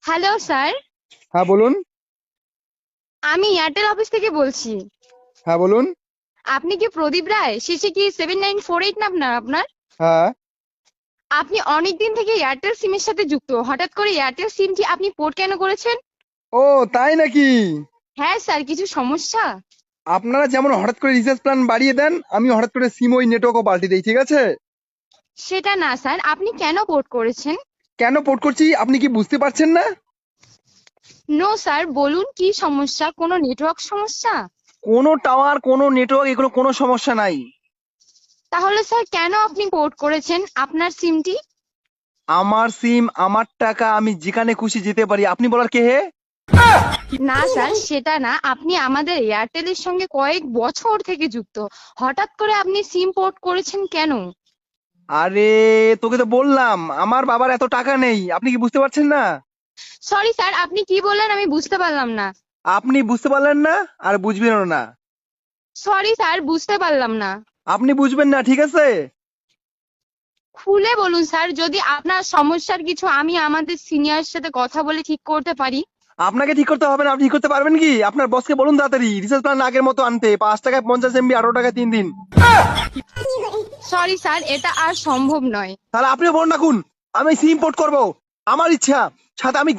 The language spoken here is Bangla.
Hello sir. হ্যাঁ বলুন। আমি এয়ারটেল অফিস থেকে বলছি। হ্যাঁ বলুন। আপনি কি প্রদীপ রায়? শেষে কি 7948 না আপনার? হ্যাঁ। আপনি অনেকদিন থেকে এয়ারটেল সিমের সাথে যুক্ত, হঠাৎ করে এয়ারটেল সিমটি আপনি পোর্ট কেন করেছেন? ও, তাই নাকি? হ্যাঁ স্যার, কিছু সমস্যা? আপনারা যেমন হঠাৎ করে রিচার্জ প্ল্যান বাড়িয়ে দেন, আমি হঠাৎ করে সিম ওই নেটওয়ার্কও পাল্টে দিই, ঠিক আছে? সেটা না স্যার, আপনি কেন পোর্ট করেছেন? কেন পোর্ট করছি আপনি কি বুঝতে পারছেন না? নো স্যার, বলুন কি সমস্যা, কোনো নেটওয়ার্ক সমস্যা? কোনো টাওয়ার, কোনো নেটওয়ার্ক, এগুলো কোনো সমস্যা নাই। তাহলে স্যার কেন আপনি পোর্ট করেছেন আপনার সিমটি? আমার সিম, আমার টাকা, আমি যেখানে খুশি যেতে পারি, আপনি বলার কে হে? না স্যার, সেটা না, আপনি আমাদের এয়ারটেলের সঙ্গে কয়েক বছর থেকে যুক্ত, হঠাৎ করে আপনি সিম পোর্ট করেছেন কেন? আরে, তোকে তো বললাম আমার বাবার এত টাকা নেই, আপনি কি বুঝতে পারছেন না? সরি স্যার, আপনি কি বললেন আমি বুঝতে পারলাম না। আপনি বুঝতে পারলেন না, আর বুঝবেনও না। সরি স্যার, বুঝতে পারলাম না। আপনি বুঝবেন না, ঠিক আছে? খুলে বলুন স্যার, যদি আপনার সমস্যার কিছু আমি আমাদের সিনিয়রের সাথে কথা বলে ঠিক করতে পারি। আপনাকে ঠিক করতে হবে না, আপনি ঠিক করতে পারবেন কি? আপনার বসকে বলুন তাড়াতাড়ি রিচার্জ প্ল্যান আগের মতো আনতে, 5 টাকায় 50 MB, 18 টাকায় 3 দিন। সরি স্যার, এটা আর সম্ভব নয়। তাহলে আপনিও বলুন রাখুন, আমি সিম পোর্ট করবো, আমার ইচ্ছা, সাথে আমি